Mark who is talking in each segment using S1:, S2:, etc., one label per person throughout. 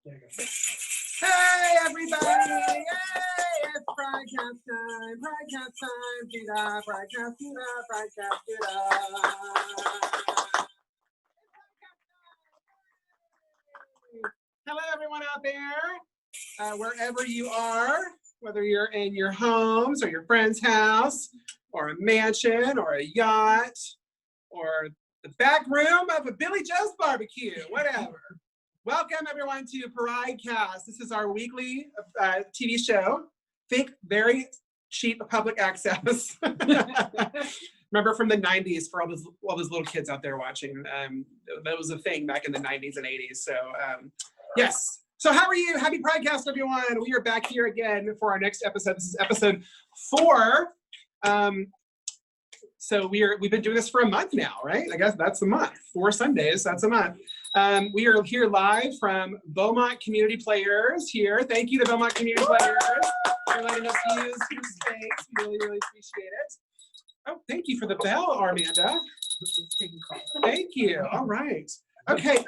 S1: Hey everybody! Yay! It's PRIDECAST time! PRIDECAST time! Do that! PRIDECAST, do that! PRIDECAST, do that! Hello everyone out there, wherever you are, whether you're in your homes or your friend's house, or a mansion, or a yacht, or the back room of a Billy Joe's barbecue, whatever. Welcome everyone to PRIDECAST. This is our weekly TV show. Think very cheap public access. Remember from the 90s for all those little kids out there watching. That was a thing back in the 90s and 80s. So yes. So how are you? Happy PRIDECAST, everyone. We are back here again for our next episode. This is episode 4. So we've been doing this for a month now, right? I guess that's a month. 4 Sundays, that's a month. We are here live from Beaumont Community Players here. Thank you to Beaumont Community Players for letting us use your space. We really, really appreciate it. Oh, thank you for the bell, Armanda. Thank you. All right. Okay.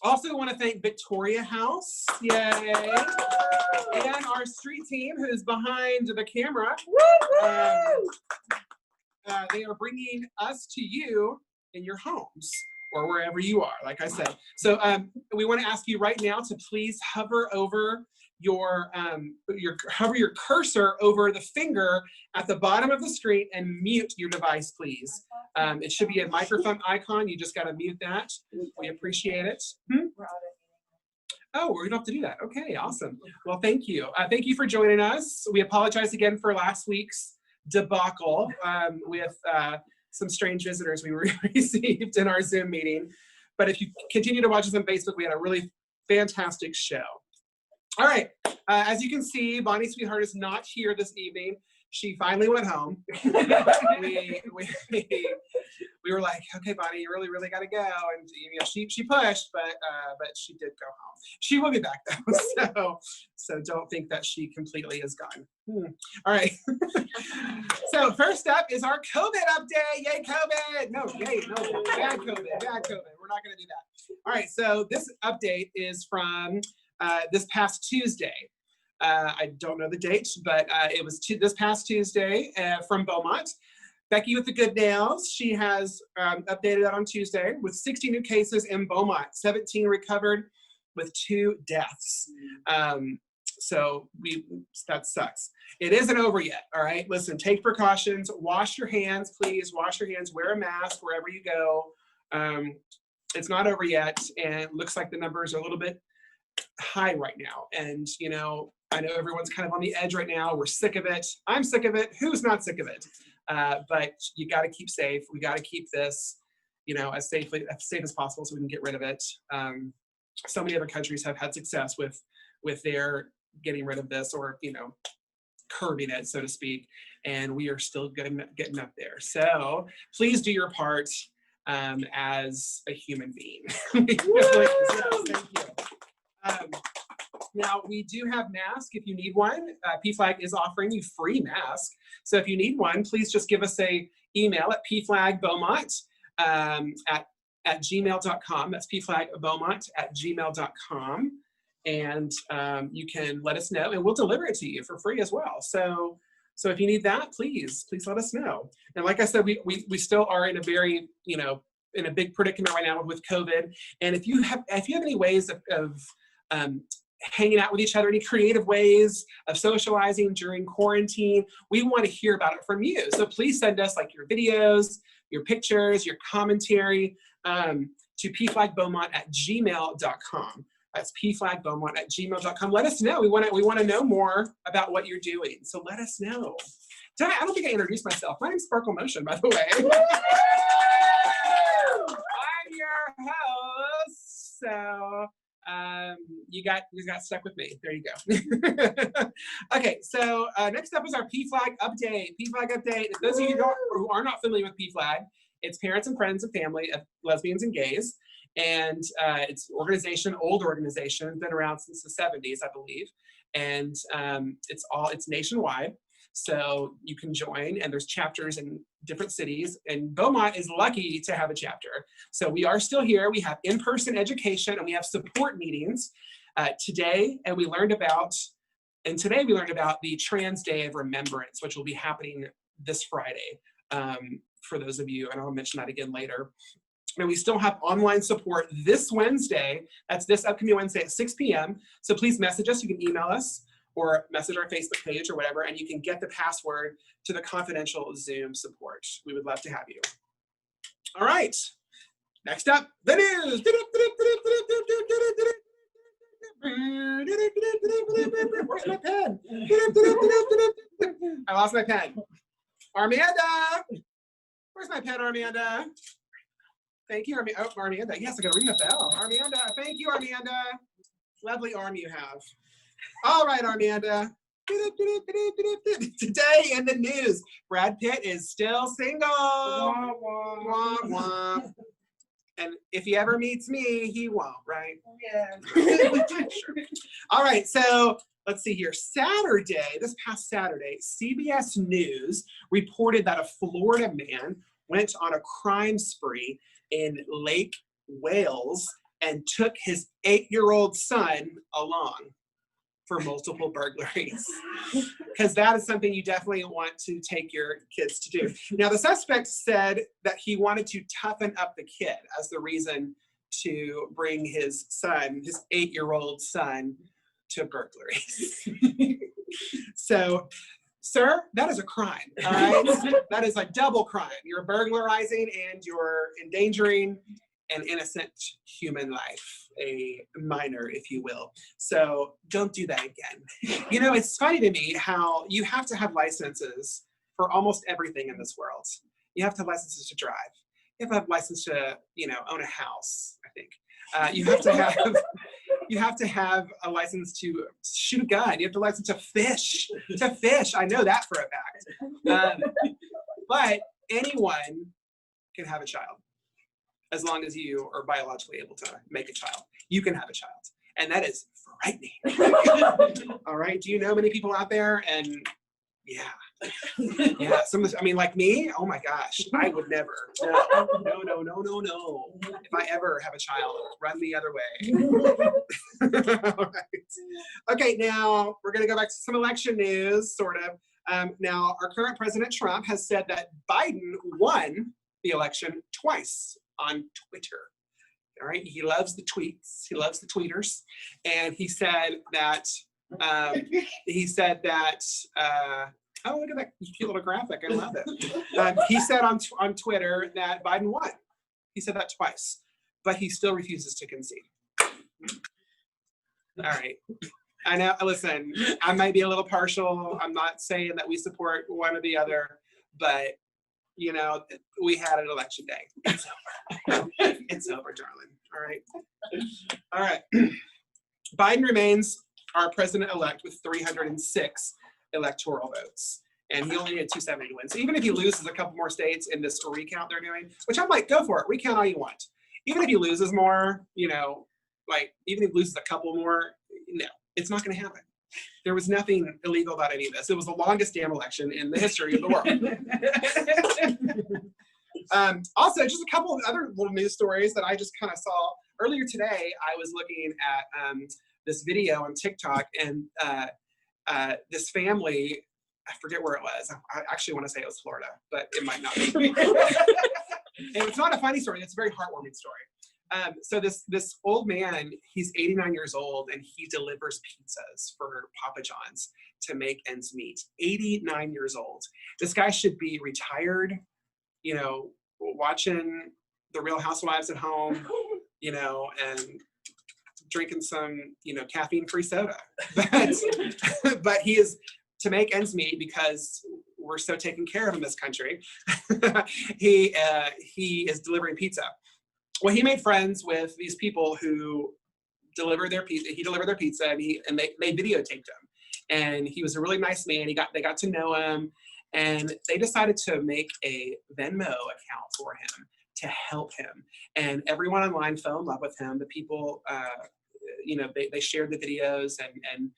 S1: Also want to thank Victoria House. Yay. And our street team who's behind the camera. They are bringing us to you in your homes or wherever you are, like I said. So we want to ask you right now to please hover over your cursor over the finger at the bottom of the screen and mute your device, please. It should be a microphone icon. You just got to mute that. We appreciate it. Oh, we don't have to do that. Okay, awesome. Well, thank you. Thank you for joining us. We apologize again for last week's debacle with some strange visitors we received in our Zoom meeting. But if you continue to watch us on Facebook, we had a really fantastic show. All right, as you can see, Bonnie Sweetheart is not here this evening. She finally went home. we were like, okay, Bonnie, you really got to go. And you know, she pushed, but she did go home. She will be back though, so don't think that she completely is gone. All right. So first up is our COVID update. Yay, COVID! No, bad COVID. We're not going to do that. All right. So this update is from this past Tuesday. I don't know the date, but it was this past Tuesday from Beaumont. Becky with the good nails, she has updated that on Tuesday with 60 new cases in Beaumont, 17 recovered with 2 deaths. So that sucks. It isn't over yet, all right? Listen, take precautions, wash your hands, please, wash your hands, wear a mask wherever you go. It's not over yet, and it looks like the numbers are a little bit high right now. And, you know, I know everyone's kind of on the edge right now. We're sick of it. I'm sick of it. Who's not sick of it? But you got to keep safe. We got to keep this, you know, as safe as possible so we can get rid of it. So many other countries have had success with their getting rid of this, or, you know, curbing it, so to speak. And we are still getting up there. So please do your part as a human being. Thank you. Now, we do have masks if you need one. PFLAG is offering you free masks. So if you need one, please just give us an email at pflagbeaumont at gmail.com. That's pflagbeaumont@gmail.com. And you can let us know, and we'll deliver it to you for free as well. So if you need that, please let us know. And like I said, we still are in a very, you know, in a big predicament right now with COVID. And if you have any ways of hanging out with each other, any creative ways of socializing during quarantine, we want to hear about it from you. So please send us like your videos, your pictures, your commentary to pflagbeaumont@gmail.com. That's pflagbeaumont@gmail.com. Let us know. We want to know more about what you're doing. So let us know. I don't think I introduced myself. My name's Sparkle Motion, by the way. I'm your host. So you got stuck with me. There you go. Okay, so next up is our PFLAG update. PFLAG update. Those of you who are not familiar with PFLAG, it's parents and friends and family of lesbians and gays. And it's old organization, been around since the 70s, I believe. And it's nationwide. So you can join, and there's chapters in different cities, and Beaumont is lucky to have a chapter. So we are still here. We have in-person education, and we have support meetings today we learned about the Trans Day of Remembrance, which will be happening this Friday, for those of you, and I'll mention that again later. And we still have online support this Wednesday. That's this upcoming Wednesday at 6 p.m. So please message us. You can email us or message our Facebook page or whatever, and you can get the password to the confidential Zoom support. We would love to have you. All right, next up, the news. Where's my pen? I lost my pen. Armanda! Where's my pen, Armanda? Thank you, Armanda. Yes, I gotta ring the bell. Armanda, thank you, Armanda. Lovely arm you have. All right, Armanda. Today in the news, Brad Pitt is still single. Wah, wah. Wah, wah. And if he ever meets me, he won't, right? Yeah. Sure. All right, so let's see here. This past Saturday, CBS News reported that a Florida man went on a crime spree in Lake Wales and took his 8-year-old son along for multiple burglaries. Because that is something you definitely want to take your kids to do. Now, the suspect said that he wanted to toughen up the kid as the reason to bring his son, his 8-year-old son, to burglaries. So, sir, that is a crime, all right? That is a double crime. You're burglarizing and you're endangering an innocent human life, a minor, if you will. So don't do that again. You know, it's funny to me how you have to have licenses for almost everything in this world. You have to have licenses to drive. You have to have license to, own a house, I think. You have to have a license to shoot a gun. You have to license to fish. I know that for a fact. But anyone can have a child as long as you are biologically able to make a child. You can have a child, and that is frightening. All right. Do you know many people out there? And yeah. Like me. Oh my gosh, I would never. No. If I ever have a child, run the other way. All right. Okay, now we're gonna go back to some election news, sort of. Now, our current President Trump has said that Biden won the election twice on Twitter. All right, he loves the tweets. He loves the tweeters, and he said that. Oh, look at that cute little graphic. I love it. He said on Twitter that Biden won. He said that twice, but he still refuses to concede. All right. I know, listen, I might be a little partial. I'm not saying that we support one or the other, but, we had an election day. It's over. It's over, darling. All right. All right. Biden remains our president-elect with 306 electoral votes, and he only needed 270 to win. So even if he loses a couple more states in this recount they're doing, which I'm like, go for it, recount all you want. Even if he loses more, even if he loses a couple more, no, it's not going to happen. There was nothing illegal about any of this. It was the longest damn election in the history of the world. Also, just a couple of other little news stories that I just kind of saw earlier today. I was looking at this video on TikTok, and this family, I forget where it was. I actually want to say it was Florida, but it might not be. And it's not a funny story. It's a very heartwarming story. So this old man, he's 89 years old, and he delivers pizzas for Papa John's to make ends meet. 89 years old. This guy should be retired, watching The Real Housewives at home, and drinking some, caffeine-free soda. But he is, to make ends meet, because we're so taken care of in this country, he is delivering pizza. Well, he made friends with these people who delivered their pizza. He delivered their pizza, and they videotaped him. And he was a really nice man. They got to know him, and they decided to make a Venmo account for him to help him. And everyone online fell in love with him. The people, they shared the videos and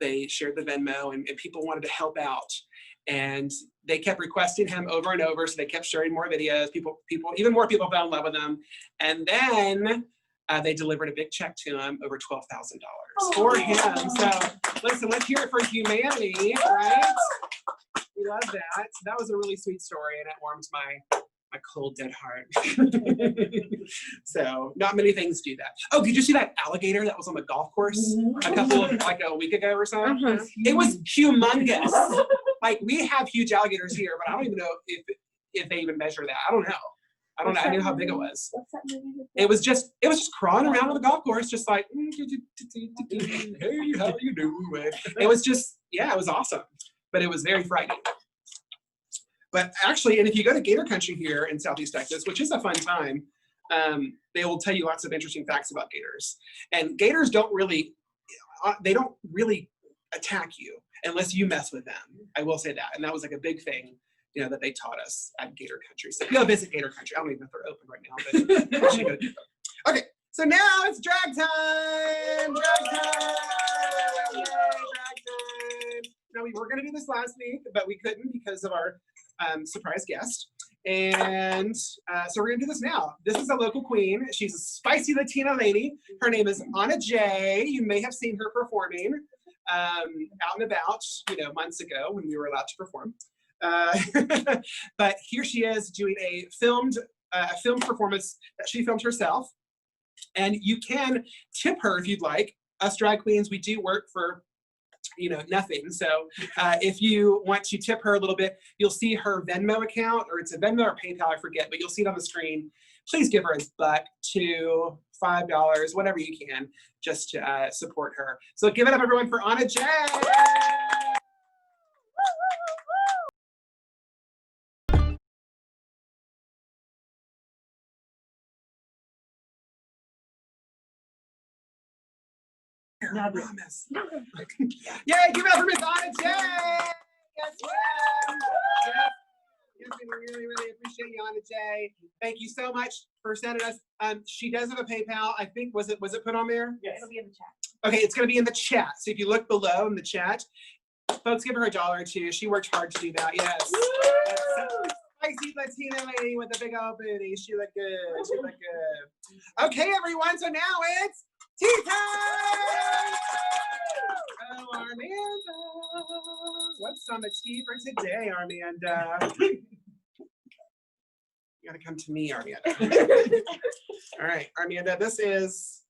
S1: they shared the Venmo, and people wanted to help out. And they kept requesting him over and over, so they kept sharing more videos. Even more people fell in love with him. And then they delivered a big check to him, over $12,000 for him. So listen, let's hear it for humanity, right? We love that. So that was a really sweet story, and it warmed my cold, dead heart. So not many things do that. Oh, did you see that alligator that was on the golf course like a week ago or so? It was humongous. Like, we have huge alligators here, but I don't even know if they even measure that. I don't know. I knew how big it was.
S2: What's that movie?
S1: It was just crawling around on the golf course, just like, hey, how you doing? It was just, yeah, it was awesome, but it was very frightening. But actually, and if you go to Gator Country here in Southeast Texas, which is a fun time, they will tell you lots of interesting facts about gators. And gators don't really attack you unless you mess with them. I will say that. And that was like a big thing, you know, that they taught us at Gator Country. So go visit Gator Country. I don't even know if they're open right now, but you should go do them. Okay, so now it's drag time. Drag time. Yay, drag time. Now, we were going to do this last week, but we couldn't because of our surprise guest. And so we're gonna do this now. This is a local queen. She's a spicy Latina lady. Her name is Anna J. You may have seen her performing out and about, you know, months ago when we were allowed to perform. But here she is doing a film performance that she filmed herself. And you can tip her if you'd like. Us drag queens, we do work for, you know, nothing. So if you want to tip her a little bit, you'll see her Venmo account, or it's a Venmo or PayPal, I forget, but you'll see it on the screen. Please give her $1, $2, $5, whatever you can, just to support her. So give it up, everyone, for Anna J. I promise. Yay, give it up for Miss Anna J. Yes, ma'am. Yes, we really, really appreciate you, Anna J. Thank you so much for sending us. She does have a PayPal. I think, was it put on there?
S2: Yes. It'll be in the chat.
S1: Okay, it's gonna be in the chat. So if you look below in the chat, folks, give her $1 or $2. She worked hard to do that. Yes. Spicy Latina lady with a big old booty. She looked good. She looked good. Okay, everyone. So now it's tea time! Oh, Armanda. What's on the tea for today, Armanda? You gotta come to me, Armanda. All right, Armanda, this is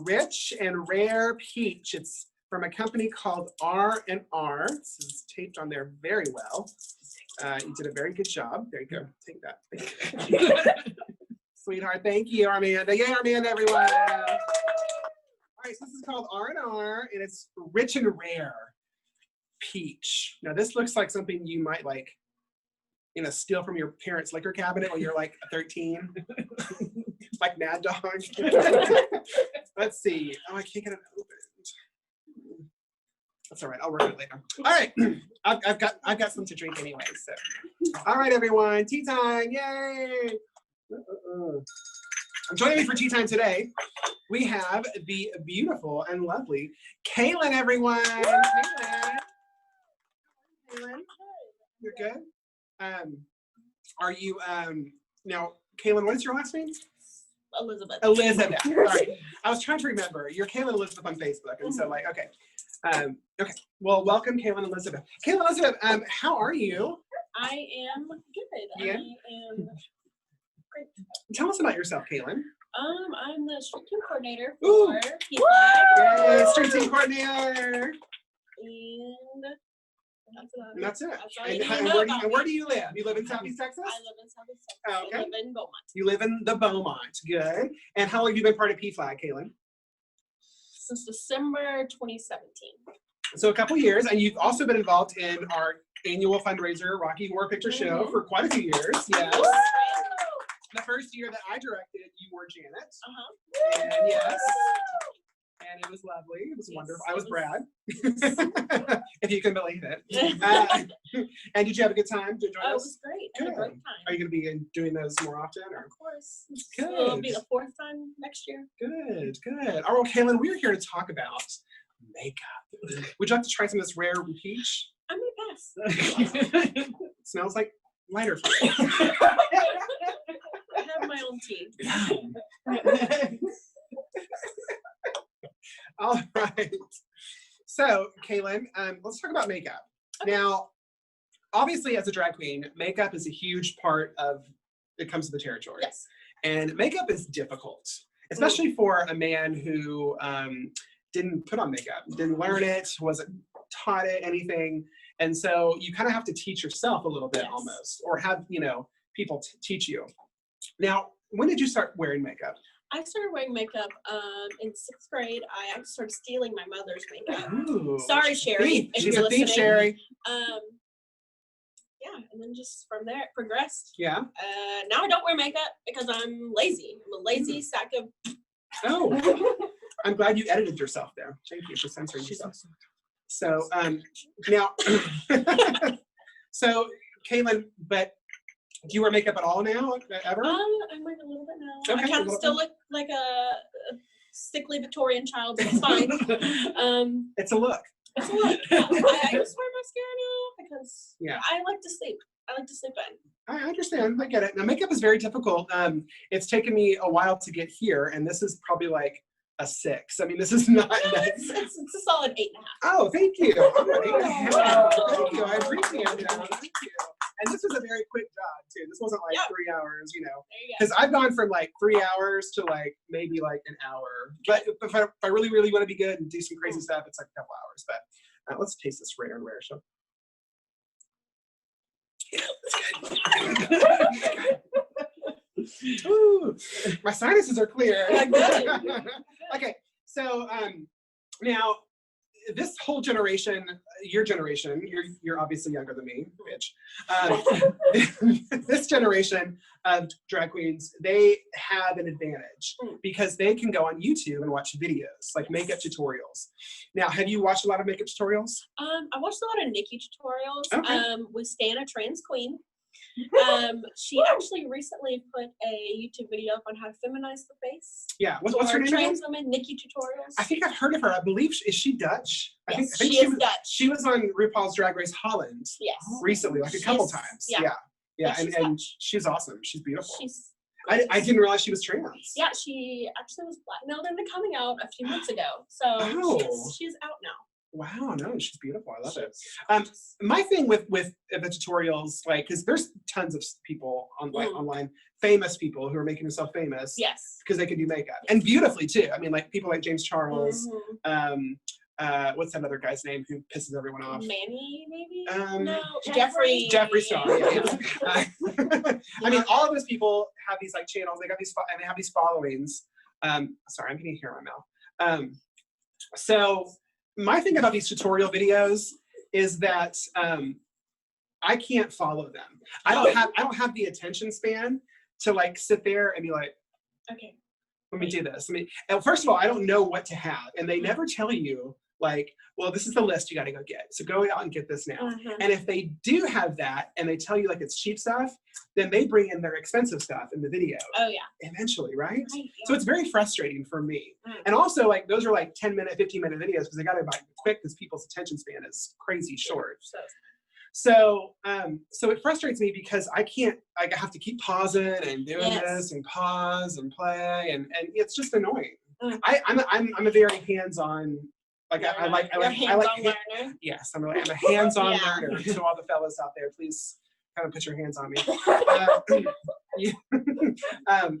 S1: Rich and Rare Peach. It's from a company called R&R. This is taped on there very well. You did a very good job. There you go. Take that. Sweetheart, thank you, Armanda. Yay, Armanda, everyone. All right, so this is called R&R, and it's Rich and Rare Peach. Now, this looks like something you might, like, you know, steal from your parents' liquor cabinet when you're like 13. Like Mad Dog. Let's see. Oh, I can't get it opened. That's all right. I'll work it later. All right. I've got some to drink anyway. So, all right, everyone. Tea time. Yay. Joining me for tea time today, we have the beautiful and lovely Kaylin, everyone. Kaylin, you're good. Are you now, Kaylin? What is your last name?
S2: Elizabeth.
S1: Elizabeth. All right. I was trying to remember. You're Kaylin Elizabeth on Facebook, and so like, okay. Okay. Well, welcome, Kaylin Elizabeth. Kaylin Elizabeth, how are you?
S2: I am good.
S1: Yeah.
S2: I am great.
S1: Tell us about yourself, Kaylin.
S2: I'm the street team coordinator
S1: Ooh.
S2: for PFLAG.
S1: Yay, street team coordinator.
S2: And
S1: That's it.
S2: That's all
S1: And,
S2: you need to
S1: and
S2: know
S1: where,
S2: about
S1: do
S2: me.
S1: you live? You live in Southeast Texas?
S2: I live in Southeast Texas.
S1: Okay.
S2: I live in Beaumont.
S1: You live in the Beaumont. Good. And how long have you been part of PFLAG, Kaylin?
S2: Since December 2017.
S1: So a couple years, and you've also been involved in our annual fundraiser, Rocky Horror Picture Show, for quite a few years. Yes. The first year that I directed, you were Janet. And yes. And it was lovely. It was wonderful. I was Brad, if you can believe it. And did you have a good time to join us?
S2: It was great. I had a great time.
S1: Are you going to be doing those more often? Or?
S2: Of course.
S1: Good.
S2: It'll be the 4th time next year.
S1: Good, good. All right, Kaylin, we're here to talk about makeup. Would you like to try some of this Rare Peach?
S2: I may pass.
S1: It smells like lighter fluid.
S2: I have my own tea.
S1: Kaylin, let's talk about makeup. Now, obviously, as a drag queen, makeup is a huge part of it comes to the territory.
S2: Yes.
S1: And makeup is difficult, especially for a man who didn't put on makeup, didn't learn it, wasn't taught it, anything. And so you kind of have to teach yourself a little bit almost, or have, people teach you. Now, when did you start wearing makeup?
S2: I started wearing makeup in 6th grade. I actually started stealing my mother's makeup.
S1: Ooh,
S2: Sorry, Sherry. If
S1: She's
S2: you're
S1: a thief,
S2: listening.
S1: Sherry.
S2: Yeah, and then just from there it progressed.
S1: Yeah.
S2: Now I don't wear makeup because I'm lazy. I'm a lazy sack of.
S1: Oh, I'm glad you edited yourself there. Thank you for censoring yourself. So now, so Kaylin, but do you wear makeup at all now, ever?
S2: I'm wearing a little bit now.
S1: Okay,
S2: I kind of still look like a sickly Victorian child, but it's fine.
S1: It's a look.
S2: It's a look. Yeah. I just wear mascara now because I like to sleep. I like to sleep in.
S1: I understand. I get it. Now, makeup is very difficult. It's taken me a while to get here, and this is probably like a 6. I mean, this is not.
S2: It's a solid 8.5.
S1: Oh, thank you. I'm an 8.5. Thank you. I appreciate it. Thank you. And this was a very quick job too. This wasn't like 3 hours, because I've gone from like 3 hours to like maybe like an hour. But if I really, really want to be good and do some crazy stuff, it's like a couple hours. But let's taste this rare and rare. So. Ooh, my sinuses are clear. Okay, so now this whole generation, your generation, you're obviously younger than me, bitch. This generation of drag queens, they have an advantage because they can go on YouTube and watch videos, like makeup tutorials. Now, have you watched a lot of makeup tutorials?
S2: I watched a lot of Nikki tutorials.
S1: Okay.
S2: With Stana Trans Queen. She actually recently put a YouTube video up on how to feminize the face.
S1: Yeah, what's her name?
S2: Trans women, Nikki tutorials.
S1: I think I've heard of her. I believe is she Dutch?
S2: Yes,
S1: I think
S2: she is Dutch.
S1: She was on RuPaul's Drag Race Holland.
S2: Yes.
S1: Recently, like a couple times. Yeah, and she's awesome. She's beautiful. I didn't realize she was trans.
S2: Yeah, she actually was black. No, they're coming out a few months ago, so she's out now.
S1: Wow, no, she's beautiful. I love it. My thing with the tutorials, like, because there's tons of people online, famous people who are making themselves famous.
S2: Yes.
S1: Because they can do makeup and beautifully too. I mean, like people like James Charles. What's that other guy's name who pisses everyone off?
S2: Manny, maybe?
S1: No,
S2: Jeffree.
S1: Jeffree Star. Yeah. I mean, all of those people have these like channels. They got these and they have these followings. Sorry, I'm getting hair in my mouth. So my thing about these tutorial videos is that I can't follow them. I don't have the attention span to like sit there and be like, okay, let me do this. First of all, I don't know what to have, and they never tell you like, well, this is the list you got to go get. So go out and get this now. And if they do have that, and they tell you like it's cheap stuff, then they bring in their expensive stuff in the video.
S2: Oh yeah.
S1: Eventually, right? So it's very frustrating for me. And also, like those are like 10-minute, 15-minute videos because they got to buy quick because people's attention span is crazy short. So it frustrates me because I have to keep pausing and doing this and pause and play and it's just annoying. I'm a very hands-on. Like I like
S2: learner.
S1: Yes, I'm a hands-on learner. So all the fellas out there, please kind of put your hands on me.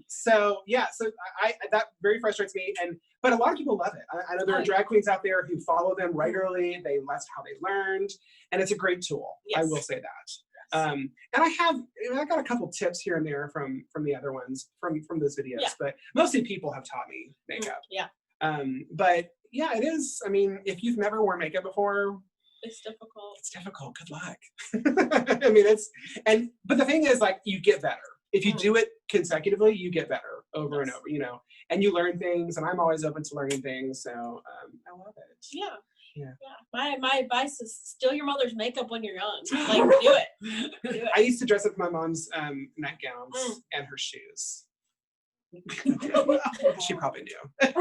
S1: So that very frustrates me. But a lot of people love it. I know there are drag queens out there who follow them regularly. That's how they learned, and it's a great tool. I will say that. And I got a couple tips here and there from the other ones from those videos, but mostly people have taught me makeup. But yeah, it is. I mean, if you've never worn makeup before,
S2: it's difficult.
S1: It's difficult. Good luck. I mean, but the thing is, like, you get better. If you do it consecutively, you get better over and over, and you learn things, and I'm always open to learning things. So I love it.
S2: Yeah. My advice is steal your mother's makeup when you're young. Like, do it.
S1: I used to dress up my mom's nightgowns and her shoes. She probably knew.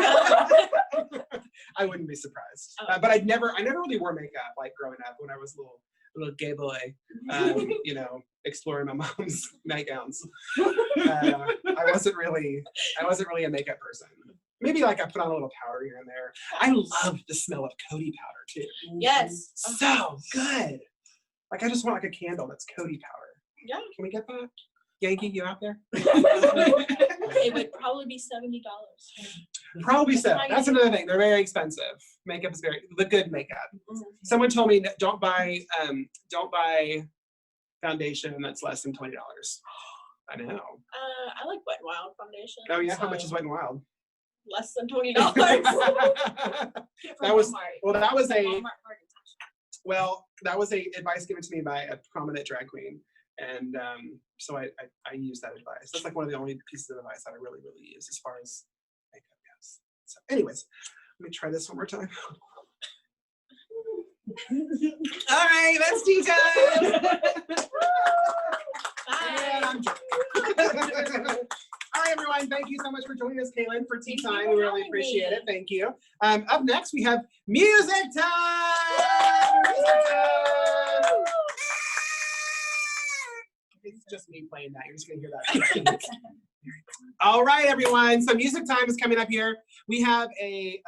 S1: I wouldn't be surprised. But I never really wore makeup like growing up when I was a little gay boy, exploring my mom's nightgowns. I wasn't really a makeup person. Maybe like I put on a little powder here and there. I love the smell of Coty powder too.
S2: Yes.
S1: So good. Like I just want like a candle that's Coty powder.
S2: Yeah.
S1: Can we get that? Yankee, you out there?
S2: It would probably be $70.
S1: Probably so. That's another thing. They're very expensive. Makeup is the good makeup. Someone told me that don't buy foundation that's less than $20. I know.
S2: I like Wet n Wild foundation.
S1: Oh yeah, how much is Wet n Wild?
S2: Less than $20.
S1: That was a advice given to me by a prominent drag queen, and so I use that advice. That's like one of the only pieces of advice that I really use as far as makeup goes. So, anyways, let me try this one more time. All right, that's tea time.
S2: Bye.
S1: All right, everyone. Thank you so much for joining us, Kaylin, for tea time. We really appreciate it. Thank you. Up next, we have music time. It's just me playing that. You're just gonna hear that. All right, everyone. So music time is coming up here. We have a.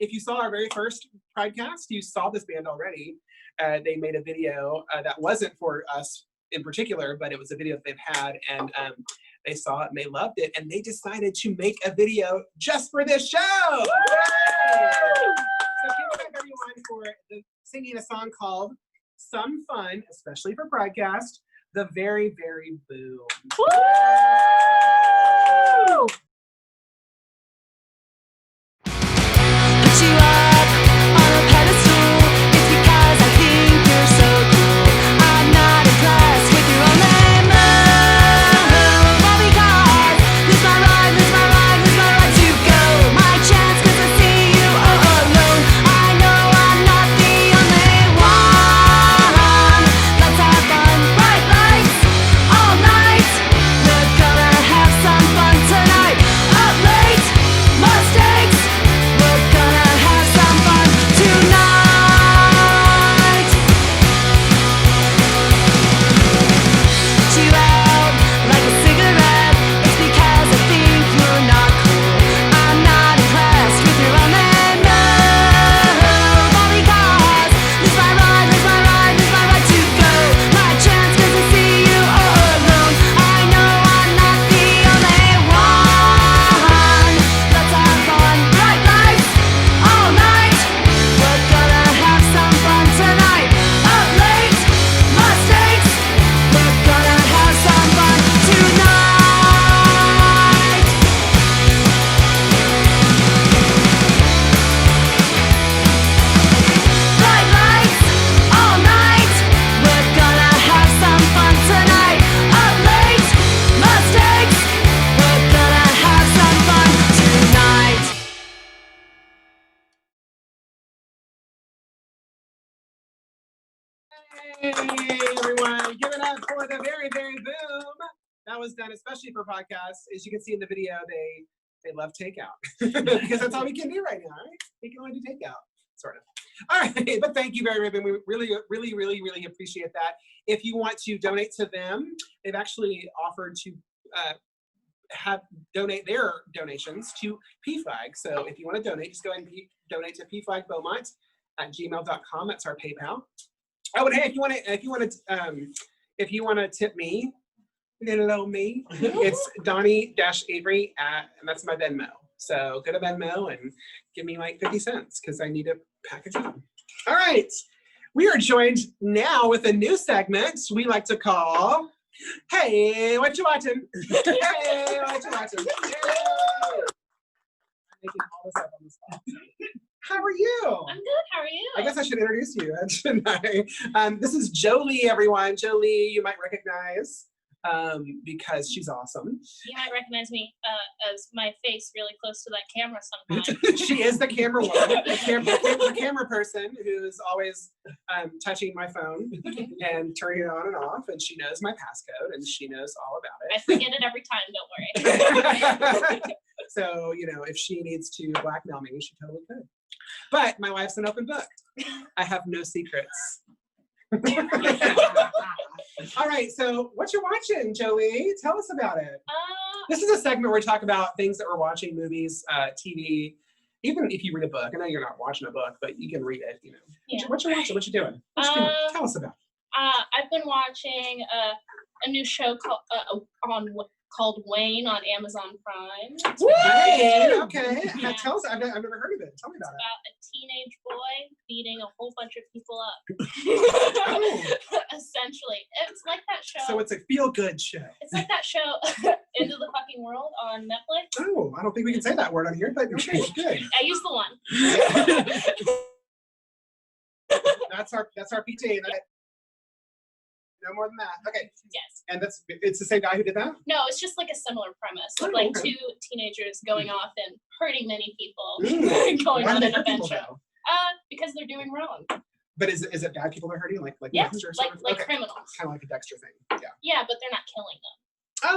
S1: If you saw our very first PRIDECAST, you saw this band already. They made a video that wasn't for us in particular, but it was a video that they've had, and they saw it and they loved it, and they decided to make a video just for this show. So give it up, everyone, for singing a song called "Some Fun," especially for PRIDECAST. The Very, Very Boom.
S2: Woo!
S3: Put you up on a pedestal. It's because I think you're so cool. I'm not impressed with your only move. All because lose my right to go. My chance 'cause I see you all alone. I know I'm not the only one. Let's have fun, bright lights all night. We're gonna have some fun tonight. Up late, mistakes. We're gonna have some fun tonight. Put you out like a cigarette. It's because I think you're not cool. I'm not impressed with your only move. All because lose my right to go. My chance 'cause I see you all alone. I know I'm not the only one. Let's have fun, bright lights all night. We're gonna have some fun tonight. Up late, mistakes. We're gonna have some fun tonight. Bright lights all night. We're gonna have some fun tonight. Up late, mistakes. We're gonna have some fun tonight.
S1: Hey, everyone. Give it up for The Very, Very Boom. That was done especially for podcasts. As you can see in the video, they love takeout. Because that's all we can do right now, right? We can only do takeout, sort of. All right, but thank you very, very much. We really appreciate that. If you want to donate to them, they've actually offered to donate their donations to PFLAG. So if you want to donate, just go ahead and donate to pflagbbeaumont@gmail.com. That's our PayPal. Oh, and hey, if you want to tip me, little me, it's Donnie-Avery and that's my Venmo. So go to Venmo and give me like 50 cents because I need a package of them. All right, we are joined now with a new segment we like to call "Hey, what you watching?" Hey, what you watching? Hey. I'm making all this up on the spot. How are you?
S2: I'm good. How are you?
S1: I guess I should introduce you, shouldn't I? This is Jolie, everyone. Jolie, you might recognize because she's awesome.
S4: You might recognize me as my face really close to that camera sometimes.
S1: She is the camera woman, the camera person who's always touching my phone and turning it on and off, and she knows my passcode and she knows all about
S4: I
S1: it.
S4: forget it every time, don't worry.
S1: So, you know, if she needs to blackmail me, she totally could. But my wife's an open book. I have no secrets. All right, so what you watching, Joey? Tell us about it.
S4: Uh,
S1: This is a segment where we talk about things that we're watching, movies, TV. Even if you read a book, I know you're not watching a book, but you can read it. You know,
S4: Yeah.
S1: what you watching? What you doing? What you doing? Tell us about it.
S4: I've been watching a new show called Wayne on Amazon Prime. It's
S1: Wait, okay.
S4: Yeah.
S1: Tell us. I've never heard of it. Tell me about it.
S4: about a teenage boy beating a whole bunch of people up. Essentially, it's like that show.
S1: So it's a feel-good show.
S4: It's like that show, Into the Fucking World on Netflix.
S1: Oh, I don't think we can say that word on here, but okay, good.
S4: I used the one.
S1: That's our PT. No more than that. Okay.
S4: Yes.
S1: And it's the same guy who did that?
S4: No, it's just like a similar premise of
S1: Oh,
S4: like
S1: okay.
S4: two teenagers going off and hurting many people,
S1: Mm.
S4: going
S1: Why do
S4: on
S1: they
S4: an
S1: hurt people,
S4: adventure.
S1: though?
S4: Because they're doing wrong.
S1: But is it bad people they're hurting? Like
S4: Yeah,
S1: ninjas or
S4: like
S1: something?
S4: like
S1: Okay.
S4: criminals.
S1: Kind of like a Dexter thing. Yeah.
S4: Yeah, but they're not killing them.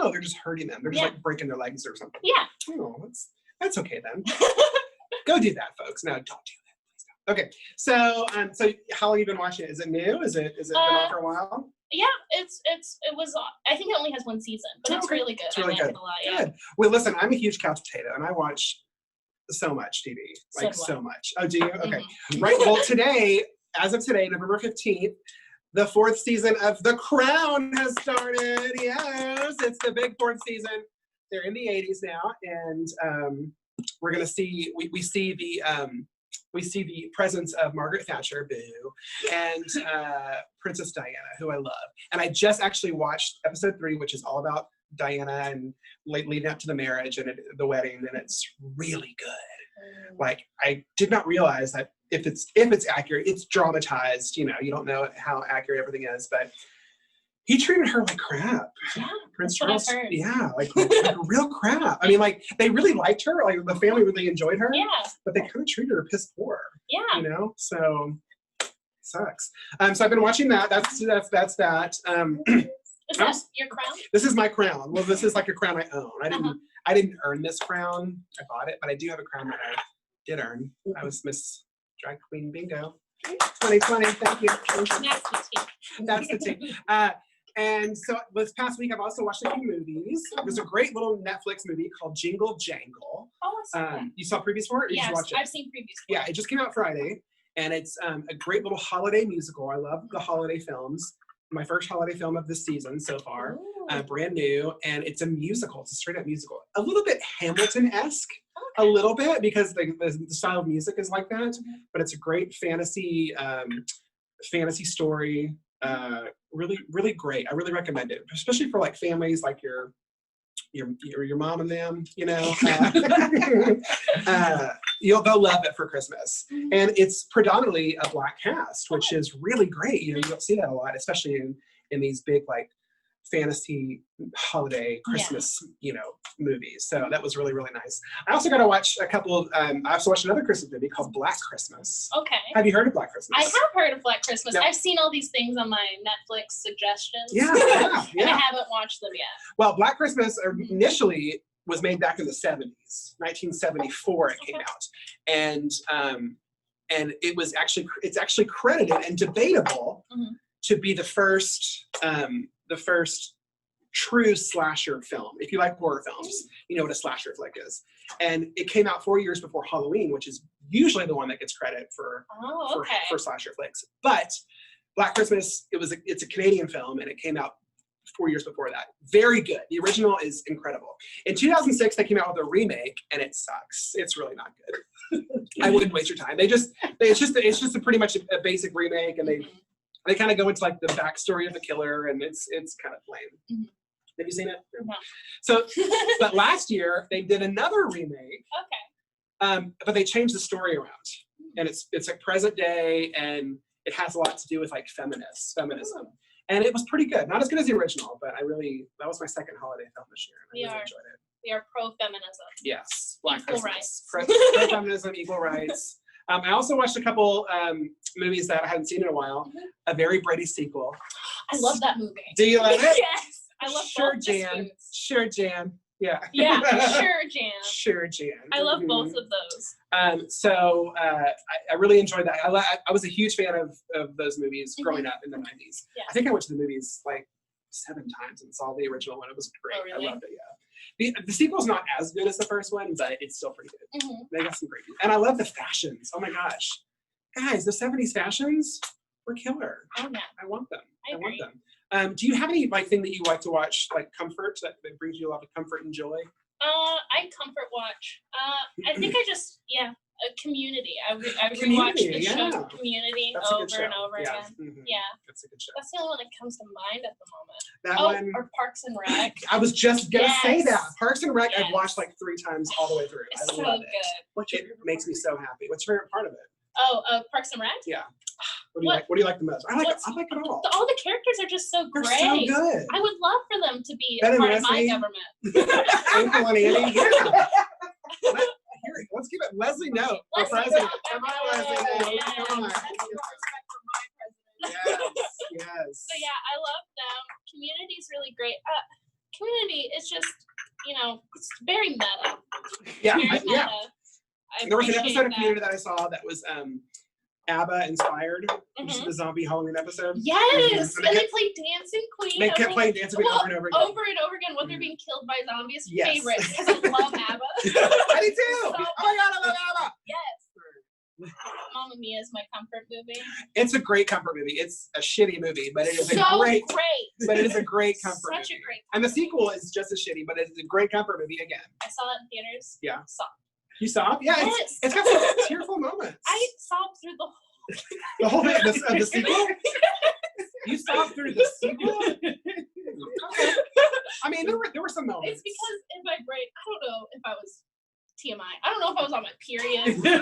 S1: Oh, they're just hurting them. They're just
S4: Yeah.
S1: like breaking their legs or something.
S4: Yeah.
S1: Oh, that's okay then. Go do that, folks. No, don't do that. Please don't. Okay. So how long have you been watching it? Is it new? Is it been on for a while?
S4: Yeah, it was. I think it only has one season, but it's
S1: Okay.
S4: really good.
S1: It's really
S4: I like
S1: good.
S4: it a lot. Yeah.
S1: Good. Well, listen, I'm a huge couch potato, and I watch so much TV, like
S4: So do I.
S1: so much. Oh, do you? Okay.
S4: Mhm.
S1: Right. Well, as of today, November 15th, the 4th season of The Crown has started. Yes, it's the big 4th season. They're in the 80s now, and we're gonna see. We see the presence of Margaret Thatcher, boo, and Princess Diana, who I love. And I just actually watched episode 3, which is all about Diana and leading up to the marriage and the wedding, and it's really good. Like, I did not realize that if it's accurate, it's dramatized. You know, you don't know how accurate everything is, but he treated her like crap.
S4: Yeah,
S1: Prince
S4: that's what I've
S1: Charles,
S4: heard.
S1: yeah, like real crap. I mean, like, they really liked her, like the family really enjoyed her,
S4: Yeah.
S1: but they kind of treated her piss poor,
S4: Yeah.
S1: you know. So sucks. So I've been watching that. That's that.
S4: Is that your crown?
S1: This is my crown. Well, this is like a crown I own.
S4: Uh-huh.
S1: I didn't earn this crown. I bought it, but I do have a crown that I did earn. I was Miss Drag Queen Bingo 2020. Thank you.
S4: Nasty teeth.
S1: That's the team. And so this past week, I've also watched a few movies. There's a great little Netflix movie called Jingle Jangle.
S4: Oh, I saw that.
S1: You saw previews for it? Or did you
S4: Yes,
S1: watch it?
S4: I've seen previews.
S1: Yeah, it just came out Friday, and it's a great little holiday musical. I love the holiday films. My first holiday film of this season so far,
S4: Ooh.
S1: brand new, and it's a musical. It's a straight up musical. A little bit Hamilton-esque, a
S4: Okay.
S1: little bit, because the style of music is like that,
S4: Mhm.
S1: but it's a great fantasy story. Really, really great. I really recommend it, especially for like families like your mom and them, you know. They'll love it for Christmas.
S4: Mhm.
S1: And it's predominantly a Black cast, which is really great. You know, you don't see that a lot, especially in these big like fantasy holiday Christmas, you know, movies. So that was really, really nice. I also got to watch a couple of, I also watched another Christmas movie called Black Christmas.
S4: Okay.
S1: Have you heard of Black Christmas?
S4: I have heard of Black Christmas.
S1: Yeah.
S4: I've seen all these things on my Netflix suggestions.
S1: Yeah,
S4: And I haven't watched them yet.
S1: Well, Black Christmas initially was made back in the 70s, 1974 it came
S4: Okay.
S1: out. And it's actually credited and debatable
S4: Mhm.
S1: to be the first true slasher film. If you like horror films, you know what a slasher flick is. And it came out 4 years before Halloween, which is usually the one that gets credit for
S4: Oh, okay.
S1: for slasher flicks. But Black Christmas, it's a Canadian film, and it came out 4 years before that. Very good. The original is incredible. In 2006, they came out with a remake, and it sucks. It's really not good. I wouldn't waste your time. It's just a pretty much a basic remake, and
S4: Mhm.
S1: they kind of go into like the backstory of the killer, and it's kind of lame.
S4: Mhm.
S1: Have you seen it?
S4: No.
S1: So, but last year they did another remake,
S4: Okay.
S1: but they changed the story around, and it's like present day, and it has a lot to do with like feminism, and it was pretty good. Not as good as the original, but that was my second holiday film this year, and I really enjoyed it.
S4: We are pro-feminism.
S1: Yes, Black
S4: Equal
S1: Christmas.
S4: rights.
S1: Pro-feminism, equal rights. I also watched a couple movies that I hadn't seen in a while.
S4: Mhm.
S1: A Very Brady sequel.
S4: I love that movie.
S1: Do you like it?
S4: Yes. I love
S1: Sure,
S4: both
S1: Jan.
S4: Spoons.
S1: Sure, Jan. Yeah.
S4: Yeah, sure, Jan.
S1: Sure, Jan.
S4: I love both
S1: Mhm.
S4: of those.
S1: I really enjoyed that. I was a huge fan of those movies growing
S4: Mhm.
S1: up in the 90s.
S4: Yeah.
S1: I think I went to the movies like 7 times and saw the original one. It was great.
S4: Oh, really?
S1: I loved it, yeah. The sequel's not as good as the first one, but it's still pretty good.
S4: Mhm.
S1: They got some great, and I love the fashions. Oh my gosh. Guys, the 70s fashions were killer.
S4: Oh, yeah.
S1: I want them.
S4: I
S1: want
S4: agree.
S1: them. Do you have any like thing that you like to watch, like comfort, that brings you a lot of comfort and joy?
S4: I comfort watch. I think I just, Community. I rewatched
S1: Community,
S4: the show
S1: yeah.
S4: Community
S1: That's a good
S4: over and
S1: show.
S4: over
S1: Yeah.
S4: again.
S1: Mhm.
S4: Yeah,
S1: That's a good show.
S4: that's the only one that comes to mind at the moment.
S1: That
S4: Oh,
S1: one.
S4: or Parks and Rec.
S1: I was just gonna say that.
S4: Yes.
S1: Parks and Rec, I've
S4: Yes.
S1: watched like 3 times all the way through.
S4: It's
S1: I
S4: so
S1: love
S4: good.
S1: it. It makes me so happy. What's your favorite part of it?
S4: Oh, Parks and Rec.
S1: Yeah. What do you
S4: What-
S1: like? What do you like the most? I like
S4: what's-
S1: it all.
S4: All the characters are just so
S1: They're
S4: great.
S1: so good.
S4: I would love for them to be
S1: Ben
S4: a
S1: and
S4: part of my
S1: Leslie.
S4: government.
S1: Uncle and Andy. Yeah. Let's give it Leslie Note for
S4: Leslie
S1: president.
S4: Knope.
S1: Come on, Leslie Note.
S4: Yeah.
S1: Come on.
S2: That's the respect for my president.
S1: Yes. Yes.
S4: So yeah, I love them. Community's really great. Community is just, it's very meta.
S1: Yeah.
S4: Very meta.
S1: Yeah.
S4: I
S1: There was an
S4: appreciate
S1: episode of
S4: that.
S1: Community that I saw that was ABBA inspired, which is
S4: Mhm.
S1: the zombie Halloween episode.
S4: Yes,
S1: Mhm.
S4: and they played Dancing Queen.
S1: They kept playing Dancing Queen
S4: Well,
S1: over and over again.
S4: over and over again when they're
S1: Mhm.
S4: being killed by zombies.
S1: Yes.
S4: Favorite, because I love ABBA.
S1: I do too.
S4: So
S1: Oh my god, I love ABBA.
S4: Yes. Mamma Mia is my comfort movie.
S1: It's a great comfort movie. It's a shitty movie, but it is
S4: So
S1: a great.
S4: great.
S1: But it is a great comfort
S4: Such
S1: movie.
S4: a great.
S1: And the sequel is just as shitty, but it's a great comfort movie again.
S4: I saw that in theaters.
S1: Yeah.
S4: Sobbed.
S1: You saw it? Yeah,
S4: Yes.
S1: it's got some tearful moments.
S4: I sobbed through the whole.
S1: The whole thing of the sequel? You saw through the sequel? I mean, there were some moments.
S4: It's because in my brain, I don't know if I was TMI. I don't know if I was on my period. but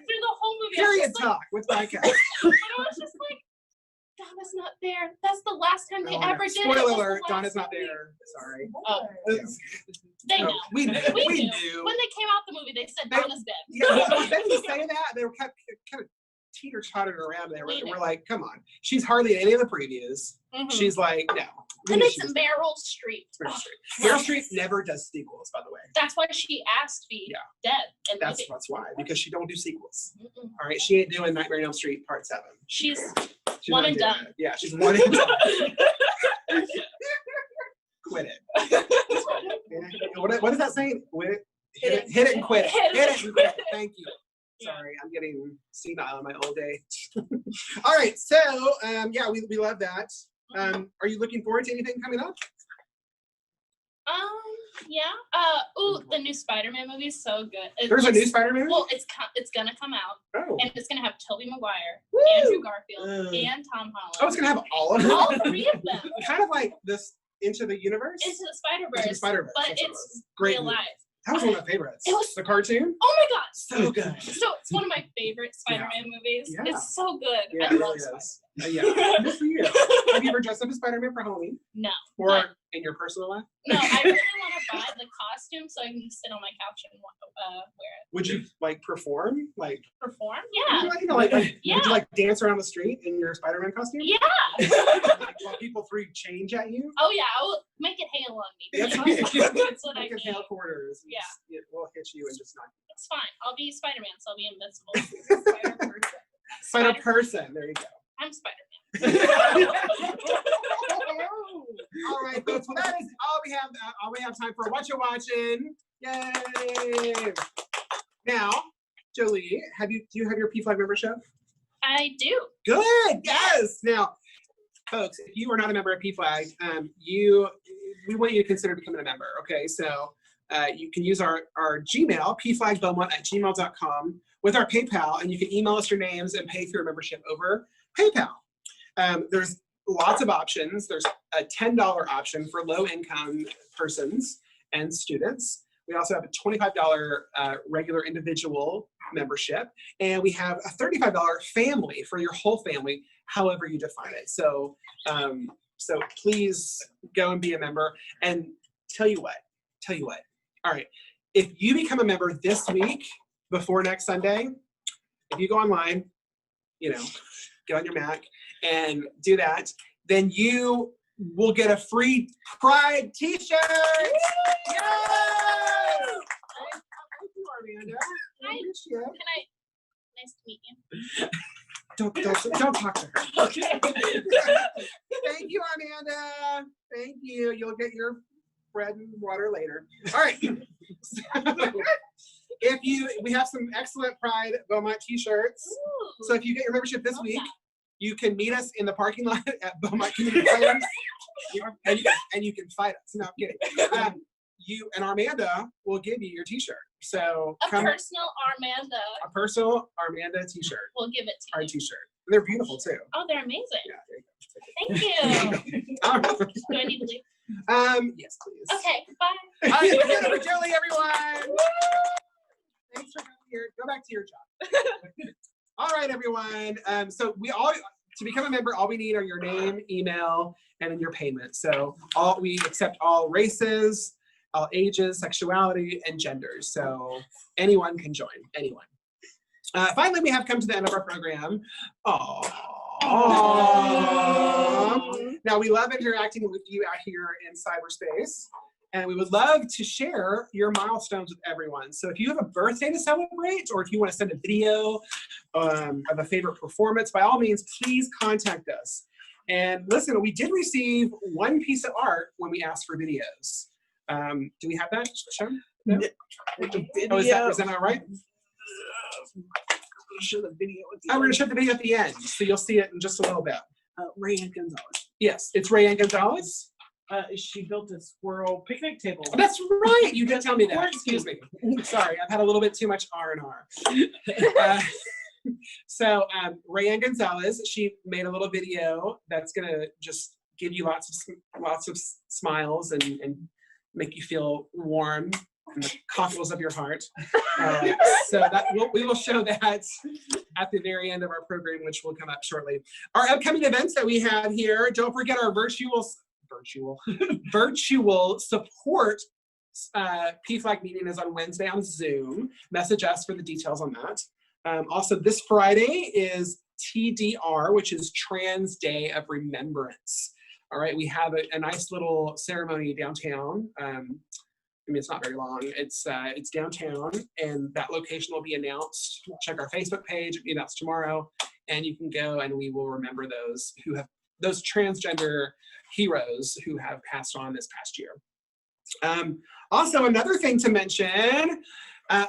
S4: through the whole movie,
S1: Period
S4: I was just like,
S1: talk with PRIDECAST.
S4: and I was just like, Donna's not there. That's the last time they ever did it.
S1: Spoiler
S4: was the
S1: alert,
S4: last
S1: Donna's not
S4: movie.
S1: there. Sorry.
S4: Oh,
S1: Yeah.
S4: they
S1: No,
S4: know.
S1: we knew.
S4: We
S1: We
S4: knew.
S1: knew.
S4: When they came out the movie, they said
S1: They-
S4: Donna's dead.
S1: Yeah, but they didn't say that. They were kind of teeter-tottering around there.
S4: We
S1: We're
S4: knew.
S1: like, come on. She's hardly in any of the previews.
S4: Mhm.
S1: She's like, no. We
S4: And
S1: knew
S4: it's
S1: she was
S4: Meryl Streep.
S1: Meryl Streep. Meryl Streep never does sequels, by the way.
S4: That's why she asked to be
S1: Yeah.
S4: dead. In the
S1: That's
S4: movie.
S1: why, because she don't do sequels.
S4: Mm-mm.
S1: All right, she ain't doing Nightmare on Elm Street Part 7.
S4: She's
S1: She's
S4: One
S1: not
S4: and
S1: doing
S4: done.
S1: it. Yeah, she's one and done. Quit it. Yeah. What does that say? Quit it. Hit it and quit it.
S4: Hit it
S1: Hit it
S4: and
S1: and quit it.
S4: quit it.
S1: Thank you.
S4: Yeah.
S1: Sorry, I'm getting senile in my old age. All right, so yeah, we love that. Are you looking forward to anything coming up?
S4: Yeah. The new Spider-Man movie is so good.
S1: There's a new Spider-Man movie?
S4: Well, it's gonna come out,
S1: Oh.
S4: and it's gonna have Tobey Maguire,
S1: Woo!
S4: Andrew Garfield,
S1: Ugh.
S4: and Tom Holland.
S1: Oh, it's gonna have all of them.
S4: All 3 of them.
S1: Kind of like this Into the Universe.
S4: Into the Spider-Verse.
S1: Into the Spider-Verse,
S4: But
S1: that's what it
S4: it's
S1: was. Great
S4: real
S1: movie.
S4: life.
S1: That was one of my favorites.
S4: It was-
S1: the cartoon.
S4: Oh my god.
S1: So good.
S4: So it's one of my favorite Spider-Man movies.
S1: Yeah.
S4: It's so good.
S1: Yeah,
S4: I
S1: it
S4: love
S1: really
S4: Spider-Man.
S1: is. Yeah, good for you. Have you ever dressed up as Spider-Man for Halloween?
S4: No.
S1: Or
S4: but-
S1: in your personal life?
S4: No, I really want to buy the costume so I can sit on my couch and wear it.
S1: Would you like perform? Like,
S4: Perform?
S1: would you,
S4: Yeah.
S1: like,
S4: Yeah.
S1: would you like dance around the street in your Spider-Man costume?
S4: Yeah.
S1: Like, while people threw change at you?
S4: Oh yeah, I will make it hail on me.
S1: That's
S4: That's what I
S1: Like in
S4: need.
S1: hail quarters. and
S4: Yeah.
S1: just- We'll hit you and just knock you.
S4: It's fine. I'll be Spider-Man, so I'll be invincible.
S2: Spider-Person.
S1: Spider-Person. There you go.
S4: I'm Spider-Man.
S1: All right, folks. Well, that is all we have. All we have time for. What you watching? Yay! Now, Jolie, do you have your PFLAG membership?
S4: I do.
S1: Good. Yes. Now, folks, if you are not a member of PFLAG, we want you to consider becoming a member. Okay, so you can use our Gmail, pflagbelmont@gmail.com, with our PayPal, and you can email us your names and pay for your membership over PayPal. There's lots of options. There's a $10 option for low-income persons and students. We also have a $25 regular individual membership, and we have a $35 family for your whole family, however you define it. So, so please go and be a member. And tell you what. All right, if you become a member this week before next Sunday, if you go online, get on your Mac and do that, then you will get a free Pride t-shirt. Yes! Thank you, Amanda.
S4: Hi.
S1: Appreciate it.
S4: Can I? Nice to meet you.
S1: Don't talk to her.
S4: Okay.
S1: Thank you, Amanda. Thank you. You'll get your bread and water later. All right. So, we have some excellent Pride Beaumont t-shirts. So if you get your membership this week, you can meet us in the parking lot at Beaumont Community College, and you can fight us. No, I'm kidding. You and Armanda will give you your t-shirt. So
S4: A personal
S1: Armanda t-shirt.
S4: We'll give it to
S1: Our
S4: you.
S1: t-shirt. And they're beautiful too.
S4: Oh, they're amazing.
S1: Yeah, there you go.
S4: Thank you.
S1: All right.
S4: Do I need to leave?
S1: Yes, please.
S4: Okay, bye.
S1: All right, give it up for Julie, everyone. Thanks for coming here. Go back to your job. All right, everyone. So to become a member, all we need are your name, email, and then your payment. So we accept all races, all ages, sexuality, and genders. So anyone can join, anyone. Finally, we have come to the end of our program. Now, we love interacting with you out here in cyberspace, and we would love to share your milestones with everyone. So if you have a birthday to celebrate, or if you want to send a video of a favorite performance, by all means, please contact us. And listen, we did receive one piece of art when we asked for videos. Do we have that shown? No? Oh, is that all right?
S5: Show the video at the
S1: We're going
S5: end.
S1: to show the video at the end, so you'll see it in just a little bit.
S5: Rayanne Gonzalez.
S1: Yes, it's Rayanne Gonzalez.
S5: She built a squirrel picnic table.
S1: Oh, that's right. You did tell me that. Excuse me. Sorry, I've had a little bit too much R&R. So Rayanne Gonzalez, she made a little video that's going to just give you lots of smiles and make you feel warm in the cockles of your heart. So we will show that at the very end of our program, which will come up shortly. Our upcoming events that we have here, don't forget our virtual support PFLAG meeting is on Wednesday on Zoom. Message us for the details on that. Also, this Friday is TDR, which is Trans Day of Remembrance. All right, we have a nice little ceremony downtown. I mean, it's not very long. It's downtown, and that location will be announced. Check our Facebook page. It'll be announced tomorrow, and you can go, and we will remember those transgender heroes who have passed on this past year. Also, another thing to mention,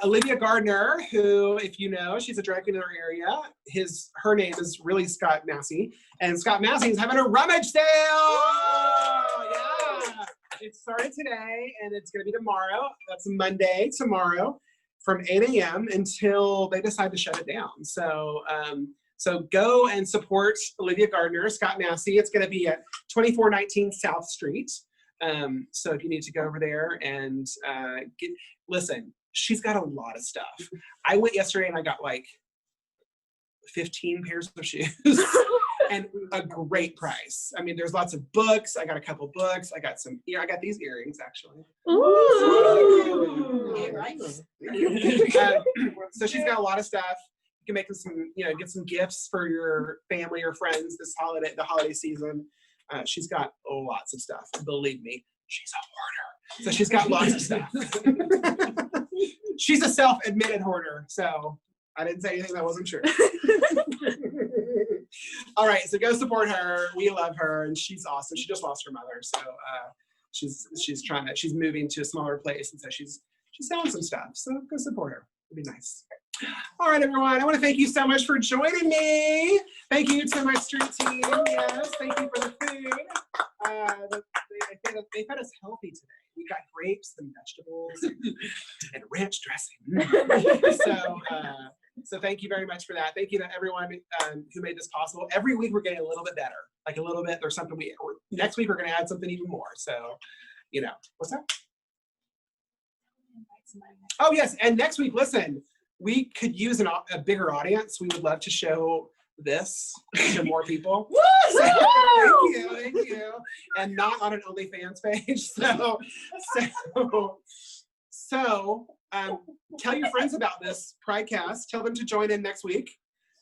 S1: Olivia Gardner, who, if you know, she's a drag queen in our area. Her name is really Scott Massey, and Scott Massey is having a rummage sale. Yeah, it started today, and it's going to be tomorrow. That's Monday, tomorrow, from 8 a.m. until they decide to shut it down. So, so go and support Olivia Gardner, Scott Massey. It's going to be at 2419 South Street. So if you need to go over there and listen, she's got a lot of stuff. I went yesterday and I got like 15 pairs of shoes and a great price. I mean, there's lots of books. I got a couple books. I got these earrings actually.
S2: Ooh.
S1: So she's got a lot of stuff. You can make some, get some gifts for your family or friends the holiday season. She's got lots of stuff. Believe me, she's a hoarder. So she's got lots of stuff. She's a self-admitted hoarder, so I didn't say anything that wasn't true. All right, so go support her. We love her, and she's awesome. She just lost her mother, so she's moving to a smaller place, and so she's selling some stuff. So go support her. It'd be nice. All right, everyone. I want to thank you so much for joining me. Thank you to my street team. Yes, thank you for the food. They fed us healthy today. We got grapes and vegetables and ranch dressing. So thank you very much for that. Thank you to everyone who made this possible. Every week we're getting a little bit better, like a little bit. There's something next week we're going to add something even more. So, what's that? Oh yes, and next week, listen, we could use a bigger audience. We would love to show this to more people. So, thank you. And not on an OnlyFans page. So tell your friends about this PRIDECAST. Tell them to join in next week.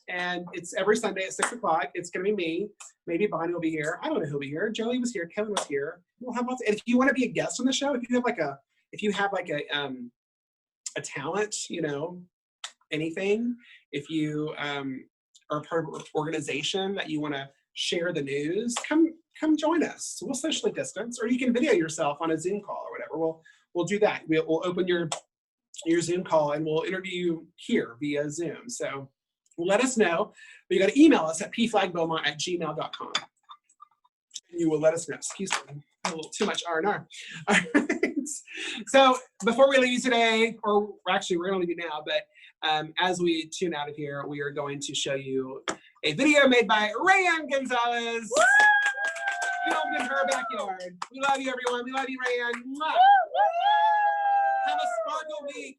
S1: And it's every Sunday at 6 o'clock. It's going to be me. Maybe Bonnie will be here. I don't know who'll be here. Joey was here. Kevin was here. We'll have lots. And if you want to be a guest on the show, if you have like a talent, you know, anything, if you are part of an organization that you want to share the news, come join us. We'll socially distance, or you can video yourself on a Zoom call or whatever. We'll do that. We'll open your Zoom call and we'll interview you here via Zoom. So let us know. But you got to email us at pflagbowmont@gmail.com. You will let us know. Excuse me, a little too much R&R. All right. So before we leave today, or actually we're going to leave you now, but as we tune out of here, we are going to show you a video made by Rayanne Gonzalez. Filmed in her backyard. We love you, everyone. We love you, Rayanne. Mwah. Have a sparkle week.